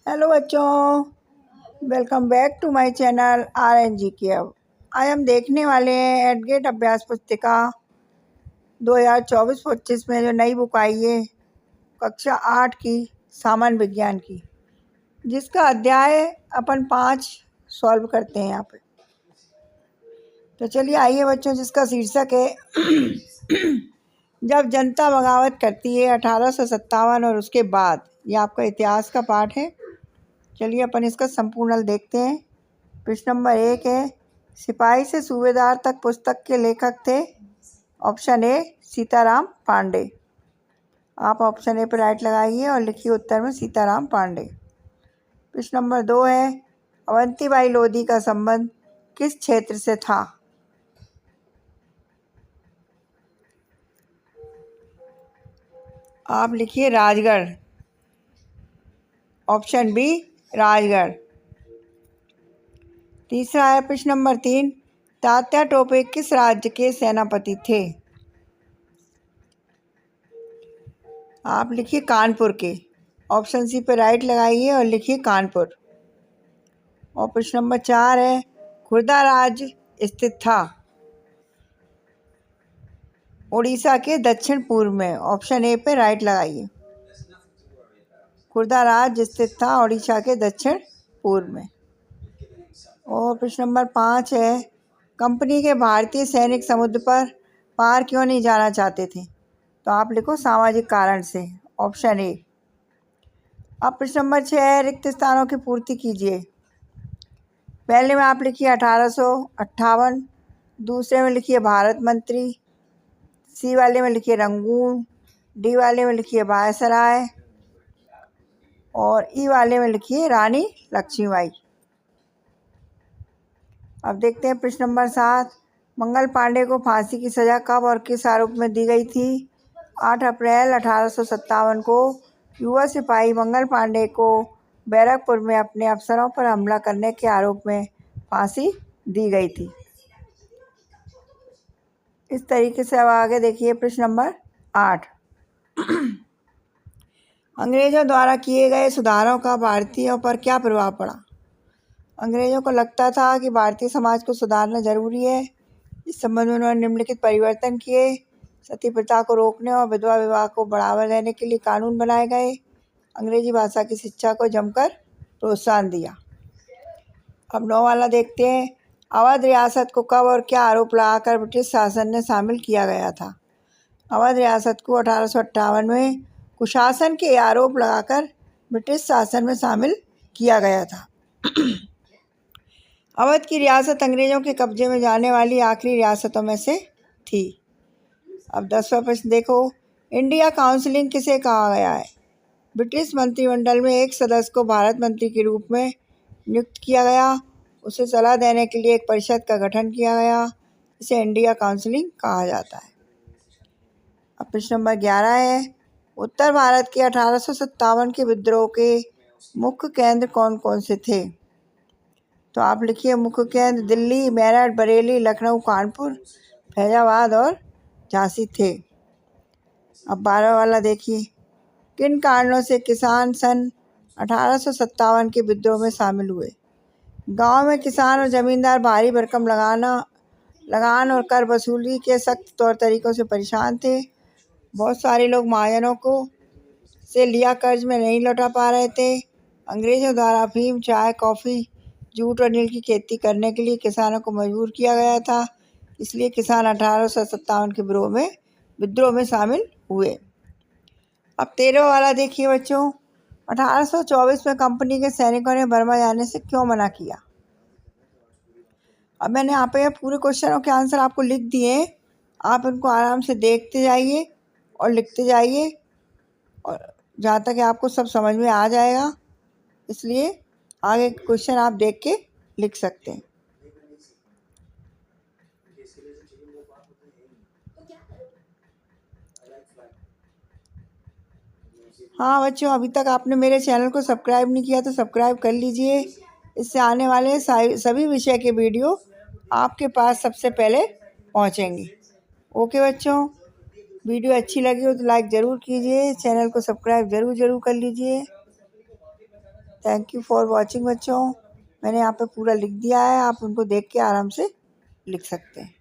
Hello बच्चों, welcome back to my channel RNG के। अब आज हम देखने वाले हैं एडगेट अभ्यास पुस्तिका 2024-25 में जो नई बुक आई है कक्षा 8 की सामान्य विज्ञान की, जिसका अध्याय अपन 5 सॉल्व करते हैं यहाँ पे। तो चलिए आइए बच्चों, जिसका शीर्षक है जब जनता बगावत करती है 1857 और उसके बाद। ये आपका इतिहास का पाठ है। चलिए अपन इसका संपूर्ण हल देखते हैं। प्रश्न नंबर 1 है, सिपाही से सूबेदार तक पुस्तक के लेखक थे। Option A Sitaram Pandey. आप ऑप्शन ए पर राइट लगाइए और लिखिए उत्तर में सीताराम पांडे। प्रश्न नंबर 2 है, अवंतीबाई लोधी का संबंध किस क्षेत्र से था। आप लिखिए राजगढ़। Option B Rajgarh. तीसरा है प्रश्न नंबर 3, तात्या टोपे किस राज्य के सेनापति थे। आप लिखिए कानपुर के। ऑप्शन सी पे राइट लगाइए और लिखिए कानपुर। और प्रश्न नंबर 4 है, खुर्दा राज्य स्थित था उड़ीसा के दक्षिण पूर्व में। ऑप्शन ए पे राइट लगाइए। खुर्दा राज्य स्थित था उड़ीसा के दक्षिण पूर्व में। और प्रश्न नंबर 5 है, कंपनी के भारतीय सैनिक समुद्र पर पार क्यों नहीं जाना चाहते थे। तो आप लिखो सामाजिक कारण से। Option A. अब प्रश्न नंबर 6 है, रिक्त स्थानों की पूर्ति कीजिए। पहले में आप लिखिए 1858, दूसरे में लिखिए भारत मंत्री, सी वाले में लिखिए रंगून, डी वाले में लिखिए वायसराय और ई वाले में लिखिए रानी लक्ष्मीबाई। अब देखते हैं प्रश्न नंबर 7, मंगल पांडे को फांसी की सज़ा कब और किस आरोप में दी गई थी। 8 अप्रैल 1857 को युवा सिपाही मंगल पांडे को बैरकपुर में अपने अफसरों पर हमला करने के आरोप में फांसी दी गई थी। इस तरीके से अब आगे देखिए प्रश्न नंबर 8, अंग्रेज़ों द्वारा किए गए सुधारों का भारतीयों पर क्या प्रभाव पड़ा। अंग्रेज़ों को लगता था कि भारतीय समाज को सुधारना जरूरी है। इस संबंध में उन्होंने निम्नलिखित परिवर्तन किए। सती प्रथा को रोकने और विधवा विवाह को बढ़ावा देने के लिए कानून बनाए गए। अंग्रेजी भाषा की शिक्षा को जमकर प्रोत्साहन दिया। अब 9 वाला देखते हैं, अवध रियासत को कब और क्या आरोप लगाकर ब्रिटिश शासन ने शामिल किया गया था। अवध रियासत को 1858 में कुशासन के आरोप लगाकर ब्रिटिश शासन में शामिल किया गया था। अवध की रियासत अंग्रेज़ों के कब्जे में जाने वाली आखिरी रियासतों में से थी। अब 10वां प्रश्न देखो, इंडिया काउंसिलिंग किसे कहा गया है। ब्रिटिश मंत्रिमंडल में एक सदस्य को भारत मंत्री के रूप में नियुक्त किया गया। उसे सलाह देने के लिए एक परिषद का गठन किया गया। इसे इंडिया काउंसिलिंग कहा जाता है। अब प्रश्न नंबर 11 है, उत्तर भारत के 1857 के विद्रोह के मुख्य केंद्र कौन कौन से थे। तो आप लिखिए मुख्य केंद्र दिल्ली, मेरठ, बरेली, लखनऊ, कानपुर, फैजाबाद और झांसी थे। अब 12 वाला देखिए, किन कारणों से किसान सन 1857 के विद्रोह में शामिल हुए। गांव में किसान और जमींदार भारी भरकम लगान और कर वसूली के सख्त तौर तरीक़ों से परेशान थे। बहुत सारे लोग महाजनों को से लिया कर्ज में नहीं लौटा पा रहे थे। अंग्रेज़ों द्वारा अफीम, चाय, कॉफ़ी, जूट और नील की खेती करने के लिए किसानों को मजबूर किया गया था। इसलिए किसान 1857 के विद्रोह में शामिल हुए। अब 13 वाला देखिए बच्चों, 1824 में कंपनी के सैनिकों ने बर्मा जाने से क्यों मना किया। अब मैंने यहाँ पे पूरे क्वेश्चनों के आंसर आपको लिख दिए। आप उनको आराम से देखते जाइए और लिखते जाइए, और जहाँ तक आपको सब समझ में आ जाएगा, इसलिए आगे क्वेश्चन आप देख के लिख सकते हैं। हाँ बच्चों, अभी तक आपने मेरे चैनल को सब्सक्राइब नहीं किया तो सब्सक्राइब कर लीजिए। इससे आने वाले सभी विषय के वीडियो आपके पास सबसे पहले पहुँचेंगे। ओके बच्चों, वीडियो अच्छी लगी हो तो लाइक ज़रूर कीजिए, चैनल को सब्सक्राइब ज़रूर कर लीजिए। थैंक यू फॉर वॉचिंग बच्चों। मैंने यहाँ पे पूरा लिख दिया है, आप उनको देख के आराम से लिख सकते हैं।